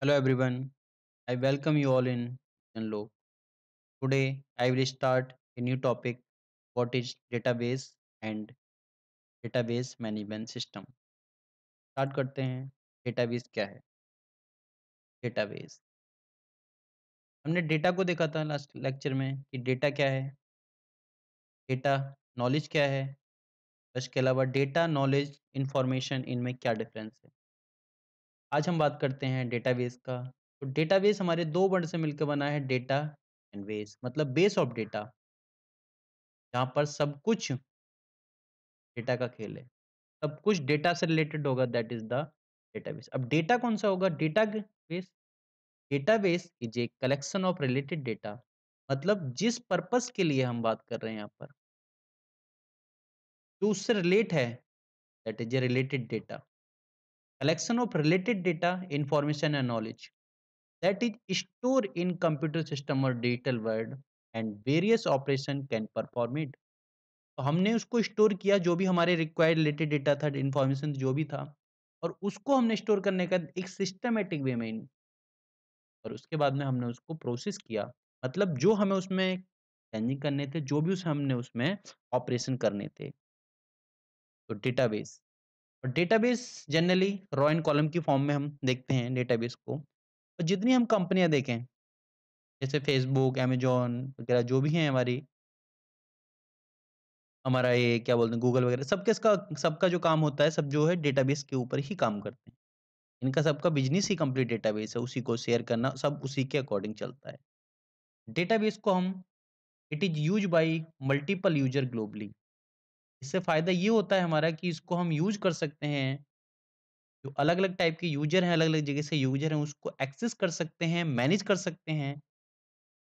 Hello everyone, I welcome you all in Zenlo. Today I will start a new topic, what is database and database management system. Start करते हैं। Database क्या है? Database हमने data को देखा था last lecture में कि डेटा क्या है, डेटा नॉलेज क्या है, इसके अलावा डेटा नॉलेज इंफॉर्मेशन इनमें क्या डिफरेंस है। आज हम बात करते हैं डेटाबेस का। तो डेटाबेस हमारे दो वर्ड से मिलकर बना है, डेटा एंड बेस, मतलब बेस ऑफ डेटा, जहाँ पर सब कुछ डेटा का खेल है। सब कुछ डेटा से रिलेटेड होगा, दैट इज़ द डेटाबेस। अब डेटा कौन-सा होगा? Base database is a collection of related data, मतलब जिस पर्पज़ के लिए हम बात कर रहे हैं यहाँ पर, जो उससे रिलेट है, that is a related data. Collection of related data, information and knowledge that is store in computer system और digital world and various operation can perform it. तो हमने उसको स्टोर किया, जो भी हमारे रिक्वायर्ड रिलेटेड डेटा था, इन्फॉर्मेशन जो भी था, और उसको हमने स्टोर करने का एक सिस्टमैटिक वे में, और उसके बाद में हमने उसको प्रोसेस किया। मतलब जो हमें उसमें चेंजिंग करने थे, जो भी उस हमने उसमें ऑपरेशन करने थे। तो डेटाबेस, और database generally raw and column की फॉर्म में हम देखते हैं डेटाबेस को। और जितनी हम कंपनियाँ देखें, जैसे फेसबुक, अमेज़न वगैरह जो भी हैं हमारी, हमारा ये क्या बोलते हैं, गूगल वगैरह, सबके इसका सबका जो काम होता है, सब जो है डेटाबेस के ऊपर ही काम करते हैं। इनका सबका बिज़नेस ही कंप्लीट डेटाबेस है, उसी को शेयर करना, सब उसी के अकॉर्डिंग चलता है। डेटाबेस को हम it is used by multiple user globally. इससे फ़ायदा ये होता है हमारा कि इसको हम यूज़ कर सकते हैं, जो अलग-अलग टाइप के यूज़र हैं, अलग-अलग जगह से यूज़र हैं, उसको एक्सेस कर सकते हैं, मैनेज कर सकते हैं।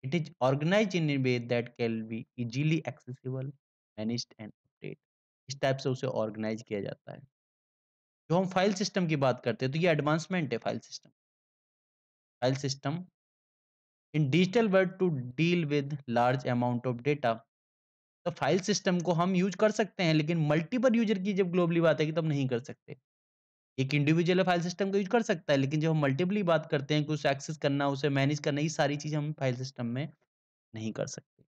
It is organised in a way that can be easily accessible, managed and update. इस टाइप से उसे ऑर्गनाइज़ किया जाता है। जो हम फाइल सिस्टम की बात करते हैं, तो ये एडवांसमेंट है file system. File system in digital world to deal with large amount of data. तो फाइल सिस्टम को हम यूज़ कर सकते हैं, लेकिन मल्टीपल यूज़र की जब ग्लोबली बात आएगी तब नहीं कर सकते। एक इंडिविजुअल फाइल सिस्टम को यूज़ कर सकता है, लेकिन जब हम मल्टीपली बात करते हैं कि उसे एक्सेस करना, उसे मैनेज करना, ये सारी चीज़ें हम फाइल सिस्टम में नहीं कर सकते।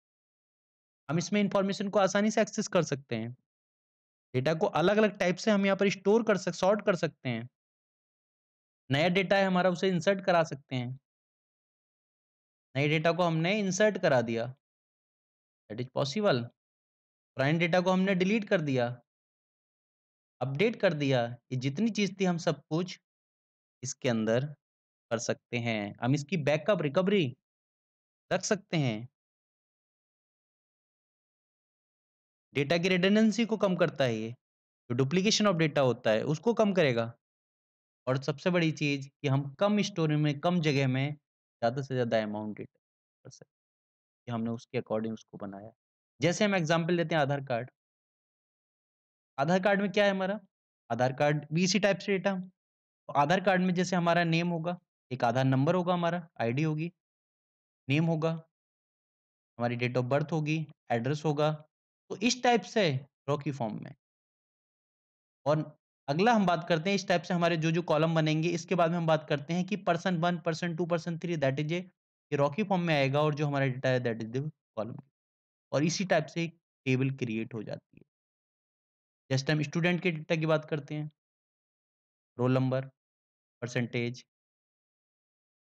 हम इसमें इन्फॉर्मेशन को आसानी से एक्सेस कर सकते हैं। डेटा को अलग-अलग टाइप से हम यहाँ पर स्टोर सॉर्ट कर सकते हैं। नया डेटा है हमारा, उसे इंसर्ट करा सकते हैं। नए डेटा को हमने इंसर्ट करा दिया, दैट इज़ पॉसिबल। पुराने डेटा को हमने डिलीट कर दिया, अपडेट कर दिया। ये जितनी चीज़ थी, हम सब कुछ इसके अंदर कर सकते हैं। हम इसकी बैकअप रिकवरी रख सकते हैं। डेटा की रिडंडेंसी को कम करता है ये। जो डुप्लीकेशन ऑफ डेटा होता है, उसको कम करेगा। और सबसे बड़ी चीज़ कि हम कम स्टोरेज में, कम जगह में ज़्यादा से ज़्यादा अमाउंट डेटा कर सकते हैं, कि हमने उसके अकॉर्डिंग उसको बनाया। जैसे हम एग्ज़ाम्पल लेते हैं आधार कार्ड। आधार कार्ड में क्या है हमारा? आधार कार्ड भी इसी टाइप से डेटा। तो आधार कार्ड में जैसे हमारा नेम होगा, एक आधार नंबर होगा हमारा, आईडी होगी, नेम होगा, हमारी डेट ऑफ बर्थ होगी, एड्रेस होगा। तो इस टाइप से रॉ की फॉर्म में। और अगला हम बात करते हैं, इस टाइप से हमारे जो-जो कॉलम बनेंगे, इसके बाद में हम बात करते हैं कि person 1, person 2, person 3, that is ये रॉ की फॉर्म में आएगा, और जो हमारा डेटा है दैट इज़ द कॉलम। और इसी टाइप से एक टेबल क्रिएट हो जाती है। जैसे हम स्टूडेंट के डेटा की बात करते हैं, रोल नंबर, परसेंटेज,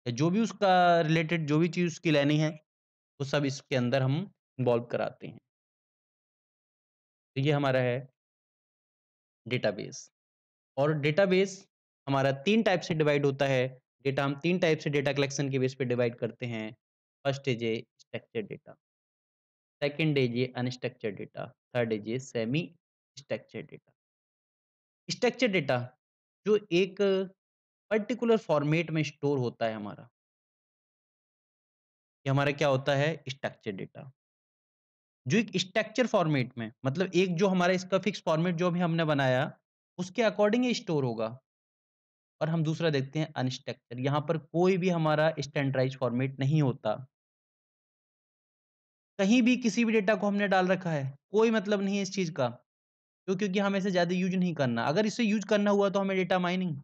या जो भी उसका रिलेटेड जो भी चीज़ उसकी लेनी है, वो सब इसके अंदर हम इन्वॉल्व कराते हैं। तो ये हमारा है डेटाबेस। और डेटाबेस हमारा 3 टाइप से डिवाइड होता है। डेटा हम 3 टाइप से डेटा कलेक्शन के बेस पे डिवाइड करते हैं। First is a structured data, second is a unstructured data, third is a semi structured data. Structured data जो एक पर्टिकुलर फॉर्मेट में स्टोर होता है हमारा, ये हमारा क्या होता है? Structured data. जो एक स्ट्रक्चर फॉर्मेट में, मतलब एक जो हमारा इसका फिक्स फॉर्मेट जो भी हमने बनाया, उसके अकॉर्डिंग ये स्टोर होगा। और हम दूसरा देखते हैं अनस्ट्रक्चर, यहाँ पर कोई भी हमारा स्टैंडर्डाइज़्ड फॉर्मेट नहीं होता। कहीं भी किसी भी डेटा को हमने डाल रखा है, कोई मतलब नहीं है इस चीज़ का। क्यों? क्योंकि हमें इसे ज़्यादा यूज़ नहीं करना। अगर इसे यूज़ करना हुआ तो हमें डेटा माइनिंग,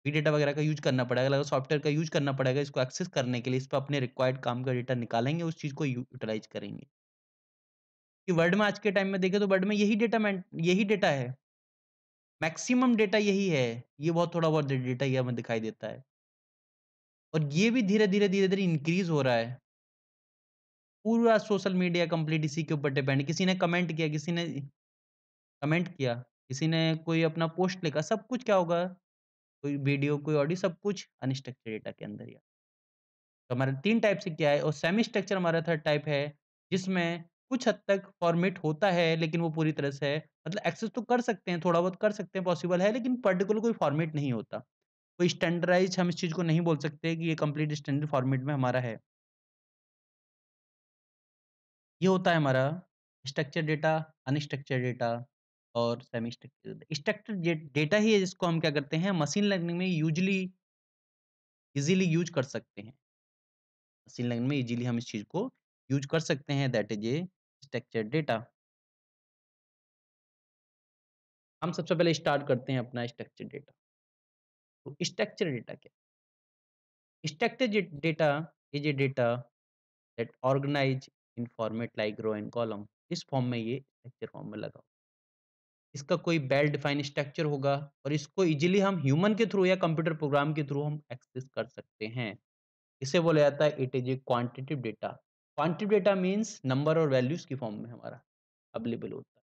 बिग डेटा वगैरह का यूज़ करना पड़ेगा, अलग सॉफ्टवेयर का यूज़ करना पड़ेगा इसको एक्सेस करने के लिए, इस पे अपने रिक्वायर्ड काम का डेटा निकालेंगे, उस चीज़ को यूटिलाइज़ करेंगे। कि वर्ल्ड में आज के टाइम में देखें तो वर्ल्ड में यही डेटा है। मैक्सिमम डेटा यही है। ये बहुत थोड़ा बहुत डेटा ही हमें दिखाई देता है। और ये भी धीरे-धीरे इंक्रीज़ हो रहा है। पूरा सोशल मीडिया कंप्लीट इसी के ऊपर डिपेंड है। किसी ने कमेंट किया, किसी ने कमेंट किया, किसी ने कोई अपना पोस्ट लिखा, सब कुछ क्या होगा, कोई वीडियो, कोई ऑडियो, सब कुछ अनस्ट्रक्चर्ड डेटा के अंदर ही तो हमारा 3 टाइप से क्या है और सेमी स्ट्रक्चर हमारा थर्ड टाइप है, जिसमें कुछ हद तक फॉर्मेट होता है, लेकिन वो पूरी तरह से मतलब एक्सेस तो कर सकते हैं, थोड़ा बहुत कर सकते हैं, पॉसिबल है, लेकिन पर्टिकुलर कोई फॉर्मेट नहीं होता। कोई स्टैंडर्डाइज़्ड हम इस चीज़ को नहीं बोल सकते कि ये कंप्लीट स्टैंडर्ड फॉर्मेट में हमारा है। ये होता है हमारा स्ट्रक्चर्ड डेटा, अनस्ट्रक्चर्ड डेटा और सेमी स्ट्रक्चर्ड। स्ट्रक्चर्ड डेटा ही है जिसको हम क्या करते हैं, मशीन लर्निंग में ईज़िली यूज़ कर सकते हैं। मशीन लर्निंग में ईज़िली हम इस चीज़ को यूज़ कर सकते हैं, that is a structured data. हम सबसे पहले स्टार्ट करते हैं अपना स्ट्रक्चर्ड डेटा। तो स्ट्रक्चर्ड डेटा क्या है? Structured data is a data that organised in format like row and column. इस फॉर्म में ये स्ट्रक्चर फॉर्म में लगा। इसका कोई वेल डिफाइंड स्ट्रक्चर होगा और इसको इजीली हम ह्यूमन के थ्रू या कंप्यूटर प्रोग्राम के थ्रू हम एक्सेस कर सकते हैं। इसे बोला जाता है it is a quantitative data. Quantitative data means number और वैल्यूज की फॉर्म में हमारा अवेलेबल होता है।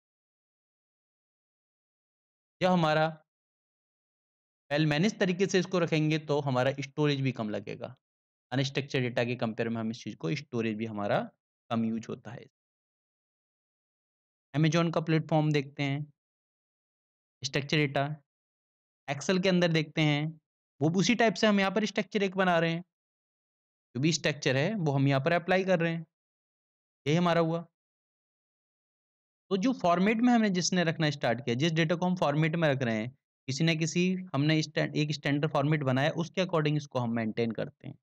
जब हमारा वेल मैनेज तरीके से इसको रखेंगे तो हमारा स्टोरेज भी कम लगेगा। अनस्ट्रक्चर डेटा के कंपेयर में हम इस चीज़ को स्टोरेज भी हमारा कम यूज होता है। अमेज़न का प्लेटफ़ॉर्म देखते हैं, स्ट्रक्चर डेटा, एक्सेल के अंदर देखते हैं, वो भी उसी टाइप से हम यहाँ पर स्ट्रक्चर एक बना रहे हैं। जो भी स्ट्रक्चर है, वो हम यहाँ पर अप्लाई कर रहे हैं। यही हमारा हुआ। तो जो फॉर्मेट में हमने जिसने रखना स्टार्ट किया, जिस डेटा को हम फॉर्मेट में रख रहे हैं, किसी न किसी हमने एक स्टैंडर्ड फॉर्मेट बनाया, उसके अकॉर्डिंग इसको हम मेंटेन करते हैं।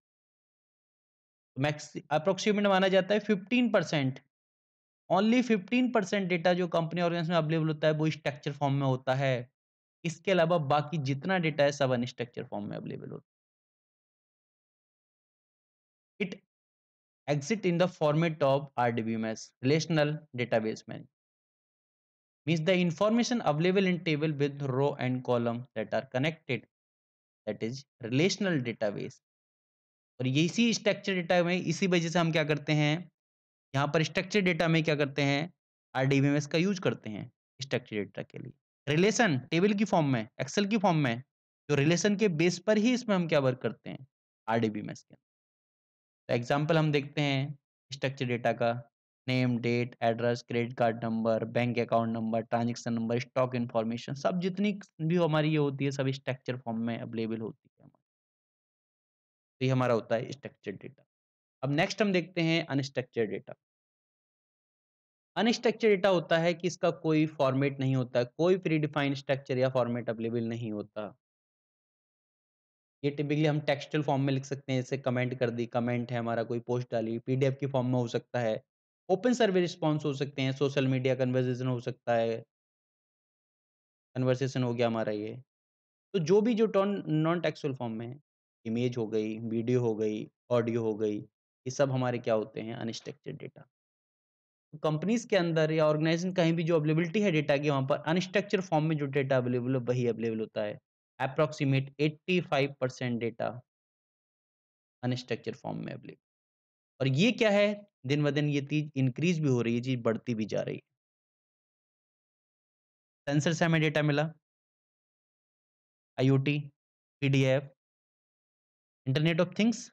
मैक्स अप्रोक्सिमेट माना जाता है 15%, ओनली 15% डेटा जो कंपनी ऑर्गेनाइजेशन में अवेलेबल होता है, वो स्ट्रक्चर फॉर्म में होता है। इसके अलावा बाकी जितना डेटा है, सब अनस्ट्रक्चर फॉर्म में अवेलेबल होता है। It exist in the format of RDBMS, relational database man, means the information available in table with row and column that are connected, that is relational database। और ये इसी structure data में इसी वजह से हम क्या करते हैं, यहाँ पर स्ट्रक्चर डेटा में क्या करते हैं, आरडीबीएमएस का यूज करते हैं स्ट्रक्चर डेटा के लिए। रिलेशन टेबल की फॉर्म में, एक्सेल की फॉर्म में, जो रिलेशन के बेस पर ही इसमें हम क्या वर्क करते हैं, आरडीबीएमएस के। एग्जाम्पल हम देखते हैं स्ट्रक्चर डेटा का, name, date, address, credit card number, bank account number, transaction number, stock information, सब जितनी भी हमारी ये होती है सब स्ट्रक्चर फॉर्म में अवेलेबल होती है हमारी। तो ये हमारा होता है स्ट्रक्चर्ड डेटा। अब नेक्स्ट हम देखते हैं अनस्ट्रक्चर्ड डेटा। अनस्ट्रक्चर्ड डेटा होता है कि इसका कोई फॉर्मेट नहीं होता, कोई प्री डिफाइंड स्ट्रक्चर या फॉर्मेट अवेलेबल नहीं होता। ये टिपिकली हम टेक्सचुअल फॉर्म में लिख सकते हैं, जैसे कमेंट कर दी, कमेंट है हमारा, कोई पोस्ट डाली, पीडीएफ की फॉर्म में हो सकता है, ओपन सर्वे रिस्पॉन्स हो सकते हैं, सोशल मीडिया कन्वर्सेशन हो सकता है, कन्वर्सेशन हो गया हमारा ये। तो जो भी जो टॉन नॉन टेक्सुअल फॉर्म में है, इमेज हो गई, वीडियो हो गई, ऑडियो हो गई, ये सब हमारे क्या होते हैं, अनस्ट्रक्चर्ड डेटा। तो कंपनीज़ के अंदर या ऑर्गेनाइज़ेशन कहीं भी जो अवेलेबिलिटी है डेटा की, वहाँ पर अनस्ट्रक्चर्ड फॉर्म में जो डेटा अवेलेबल है, वही अवेलेबल होता है। एप्रोक्सिमेट 85% डेटा अनस्ट्रक्चर्ड फॉर्म में अवेलेबल। और ये क्या है, दिन-ब-दिन ये चीज़ इंक्रीज़ भी हो रही है, ये चीज़ बढ़ती भी जा रही है। सेंसर से हमें डेटा मिला, IoT, PDF, internet of things,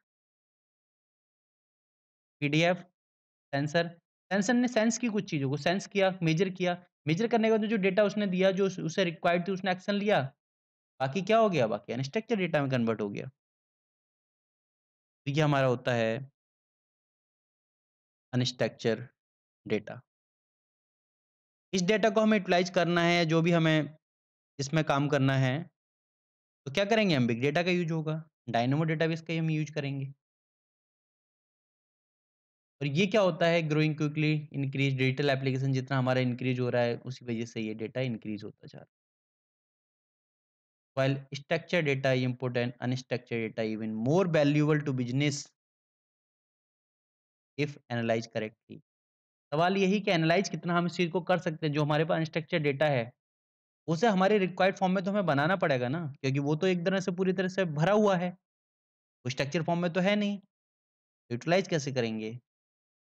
PDF, sensor. Sensor ने सेंस की कुछ चीज़ों को सेंस किया, मेजर करने के बाद जो डेटा उसने दिया, जो उसे रिक्वायर्ड थी, उसने एक्शन लिया। बाकी क्या हो गया? बाकी अनस्ट्रक्चर्ड डेटा में कन्वर्ट हो गया। तो ये हमारा होता है अनस्ट्रक्चर डेटा। इस डेटा को हमें यूटिलाइज़ करना है, जो भी हमें इसमें काम करना है, तो क्या करेंगे हम? बिग डेटा का यूज़ होगा। डायनेमो डेटाबेस का ही हम यूज़ करेंगे। और ये क्या होता है, growing quickly increase digital application जितना हमारा इंक्रीज हो रहा है, उसी वजह से ये डेटा इंक्रीज होता जा रहा है। while structured data is important, unstructured data even more valuable to business if analyzed correctly. सवाल यही कि एनालाइज कितना हम इस चीज़ को कर सकते हैं, जो हमारे पास अनस्ट्रक्चर्ड डेटा है, उसे हमारे रिक्वायर्ड फॉर्म में तो हमें बनाना पड़ेगा ना, क्योंकि वो तो एक तरह से पूरी तरह से भरा हुआ है, वो स्ट्रक्चर फॉर्म में तो है नहीं, यूटिलाइज़ कैसे करेंगे?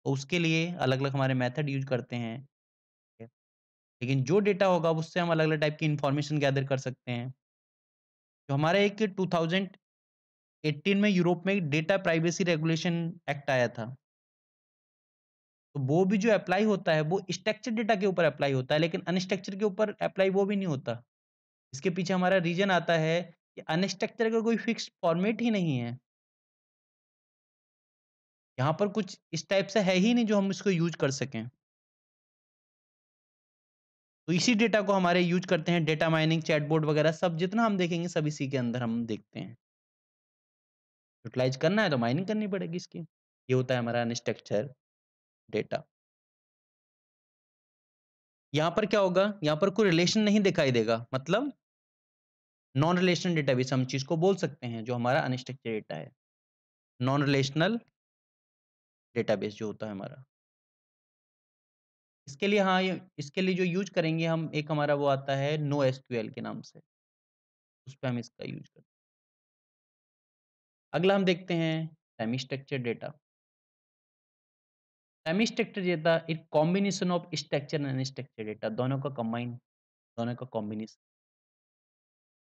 तो उसके लिए अलग-अलग हमारे मेथड यूज़ करते हैं, ठीक है। लेकिन जो डेटा होगा उससे हम अलग-अलग टाइप की इन्फॉर्मेशन गैदर कर सकते हैं। तो हमारा एक 2018 में यूरोप में डेटा प्राइवेसी रेगुलेशन एक्ट आया था। तो वो भी जो अप्लाई होता है, वो स्ट्रक्चर्ड डेटा के ऊपर अप्लाई होता है, लेकिन अनस्ट्रक्चर्ड के ऊपर अप्लाई वो भी नहीं होता। इसके पीछे हमारा रीज़न आता है कि अनस्ट्रक्चर्ड का कोई फिक्स्ड फॉर्मेट ही नहीं है। यहाँ पर कुछ इस टाइप से है ही नहीं जो हम इसको यूज़ कर सकें। तो इसी डेटा को हमारे यूज़ करते हैं डेटा माइनिंग, चैटबॉट वगैरह सब जितना हम देखेंगे सब इसी के अंदर हम देखते हैं। यूटिलाइज़ करना है तो माइनिंग करनी पड़ेगी इसकी। ये होता है हमारा अनस्ट्रक्चर्ड डेटा। यहाँ पर क्या होगा? यहाँ पर कोई रिलेशन नहीं दिखाई देगा। मतलब नॉन रिलेशनल डेटाबेस हम चीज़ को बोल सकते हैं जो हमारा अनस्ट्रक्चर्ड डेटा है। नॉन रिलेशनल डेटाबेस जो होता है हमारा। इसके लिए हाँ, ये इसके लिए जो यूज़ करेंगे हम एक हमारा वो आता है NoSQL के नाम से, उस पे हम इसका यूज़ करते हैं। अगला हम देखते हैं semi structured data. Semi structured data एक combination of structure and unstructured data दोनों का कंबाइन, दोनों का कॉम्बिनेशन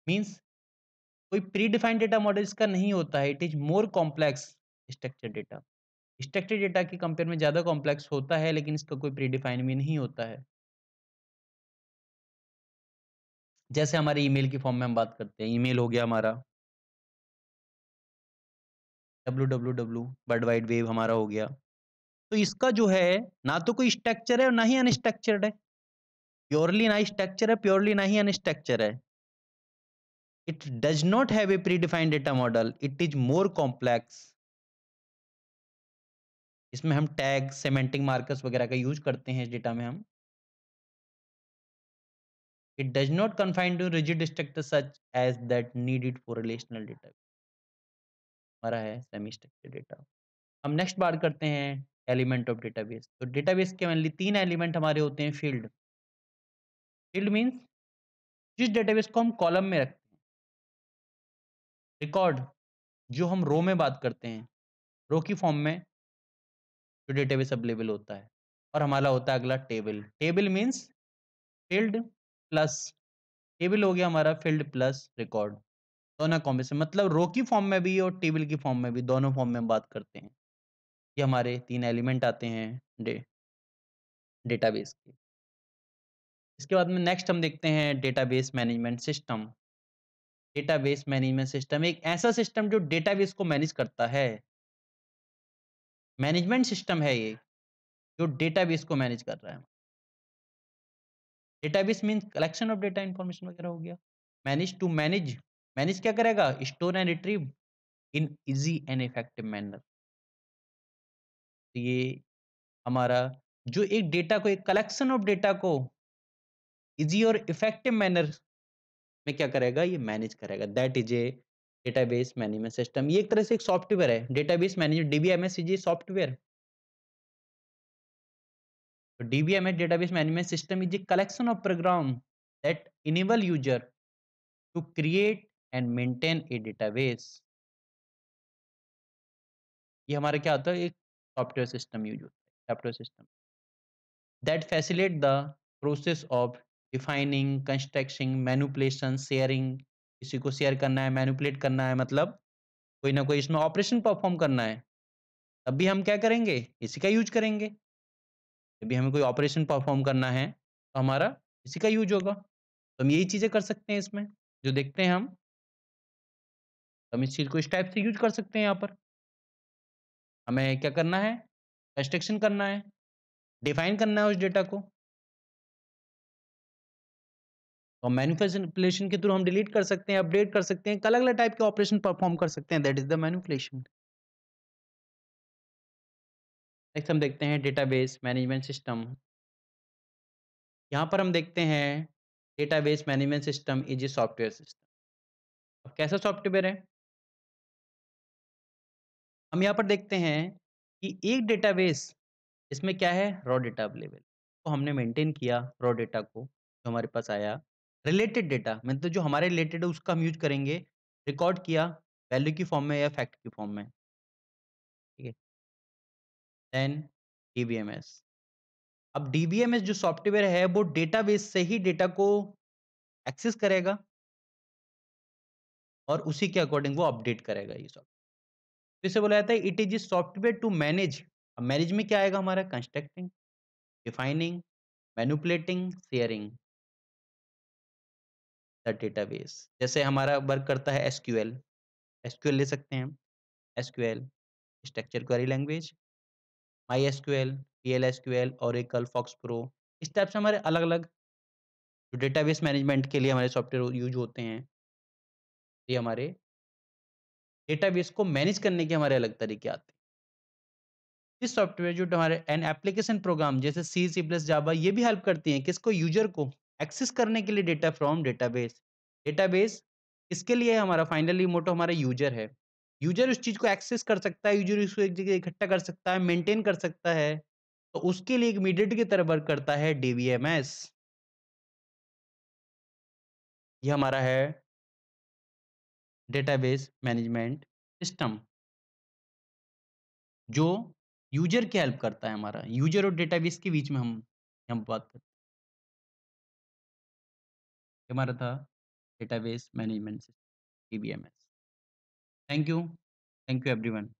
मीन्स कोई प्री डिफाइंड डेटा मॉडल इसका नहीं होता है, it is more complex structured data. Structured data के कंपेयर में ज़्यादा कॉम्प्लेक्स होता है, लेकिन इसका कोई प्री डिफाइन भी नहीं होता है। जैसे हमारे ईमेल की फॉर्म में हम बात करते हैं, ईमेल हो गया हमारा, www वर्ल्ड वाइड वेब हमारा हो गया। तो इसका जो है ना तो कोई स्ट्रक्चर है और ना ही अनस्ट्रक्चर्ड है। प्योरली ना स्ट्रक्चर है, प्योरली ना ही अनस्ट्रक्चर है। It does not have a predefined data model, it is more complex. इसमें हम टैग, सेमेंटिक मार्कर्स वगैरह का यूज़ करते हैं इस डेटा में हम। It does not confine to rigid structure such as that needed for relational data. हमारा है सेमी स्ट्रक्चर्ड डेटा। हम नेक्स्ट बात करते हैं एलिमेंट ऑफ डेटाबेस। तो डेटाबेस के मेनली 3 एलिमेंट हमारे होते हैं फील्ड। फील्ड मीन्स जिस डेटाबेस को हम कॉलम में रखते हैं। रिकॉर्ड जो हम रो में बात करते हैं, रो की फॉर्म में जो डेटाबेस अवेलेबल होता है। और हमारा होता है अगला table. Table means field plus table हो गया हमारा फील्ड प्लस रिकॉर्ड, दोनों कॉम्बिनेशन मतलब रो की फॉर्म में भी और टेबल की फॉर्म में भी, दोनों फॉर्म में हम बात करते हैं। ये हमारे 3 एलिमेंट आते हैं डेटाबेस के। इसके बाद में नेक्स्ट हम देखते हैं database management system. Database management system एक ऐसा सिस्टम जो डेटाबेस को मैनेज करता है। मैनेजमेंट सिस्टम है ये, जो डेटाबेस को मैनेज कर रहा है। Database means collection of data information वगैरह हो गया। मैनेज टू मैनेज, मैनेज क्या करेगा? Store and retrieve in easy and effective manner. तो ये हमारा जो एक डेटा को, एक कलेक्शन ऑफ डेटा को ईज़ी और इफेक्टिव मैनर में क्या करेगा? ये मैनेज करेगा। That is A database management system. ये एक तरह से एक सॉफ्टवेयर है। Database management DBMS is a software. तो DBMS database management system is a collection of program that enable user to create and maintain a database। ये हमारा क्या होता है? एक सॉफ्टवेयर सिस्टम यूज होता है, software system that facilitate the process of defining, constructing, manipulation, sharing। किसी को शेयर करना है, मैनिपुलेट करना है, मतलब कोई ना कोई इसमें ऑपरेशन परफॉर्म करना है, तब भी हम क्या करेंगे? इसी का यूज करेंगे। जब भी हमें कोई ऑपरेशन परफॉर्म करना है तो हमारा इसी का यूज होगा। तो हम यही चीज़ें कर सकते हैं इसमें, जो देखते हैं हम। हम इस चीज़ को इस टाइप से यूज़ कर सकते हैं यहाँ पर। हमें क्या करना है? कंस्ट्रक्शन करना है, डिफाइन करना है उस डेटा को और मैनिपुलेशन के थ्रू हम डिलीट कर सकते हैं, अपडेट कर सकते हैं, अलग-अलग टाइप के ऑपरेशन परफॉर्म कर सकते हैं, that is the manipulation. Next हम देखते हैं डेटाबेस मैनेजमेंट सिस्टम। यहाँ पर हम देखते हैं database management system is a software system. अब कैसा सॉफ्टवेयर है? हम यहाँ पर देखते हैं कि एक डेटाबेस इसमें क्या है रॉ डेटा अवेलेबल। तो हमने मेंटेन किया रॉ डेटा को, जो हमारे पास आया। रिलेटेड डेटा मतलब जो हमारे रिलेटेड है उसका हम यूज़ करेंगे। रिकॉर्ड किया वैल्यू की फॉर्म में या फैक्ट की फॉर्म में, ठीक है? Then DBMS. अब डीबीएमएस जो सॉफ्टवेयर है वो डेटाबेस से ही डेटा को एक्सेस करेगा और उसी के अकॉर्डिंग वो अपडेट करेगा ये सब। तो इसे बोला जाता है it is a software to manage. अब मैनेज में क्या आएगा हमारा constructing, defining, manipulating, sharing the database. जैसे हमारा वर्क करता है एसक्यूएल, एसक्यूएल ले सकते हैं हम। SQL structure query language, MySQL, PLSQL, Oracle, FoxPro, इस टाइप से हमारे अलग-अलग जो डेटाबेस मैनेजमेंट के लिए हमारे सॉफ्टवेयर यूज़ होते हैं, ये हमारे डेटाबेस को मैनेज करने के हमारे अलग तरीके आते हैं। इस सॉफ्टवेयर जो हमारे एन एप्लीकेशन प्रोग्राम जैसे सी, सी प्लस, जावा ये भी हेल्प करती हैं किसको यूज़र को एक्सेस करने के लिए डेटा फ्रॉम डेटाबेस। डेटाबेस किसके लिए है हमारा फाइनली मोटो हमारा यूज़र है। यूज़र उस चीज़ को एक्सेस कर सकता है, यूज़र उसको एक जगह इकट्ठा कर सकता है, मेंटेन कर सकता है। तो उसके लिए एक मीडिएटर की तरह वर्क करता है डीबीएमएस। ये हमारा है डेटाबेस मैनेजमेंट सिस्टम जो यूज़र की हेल्प करता है हमारा। यूज़र और डेटाबेस के बीच में हम बात करते हैं। ये हमारा था database management system DBMS. Thank you everyone.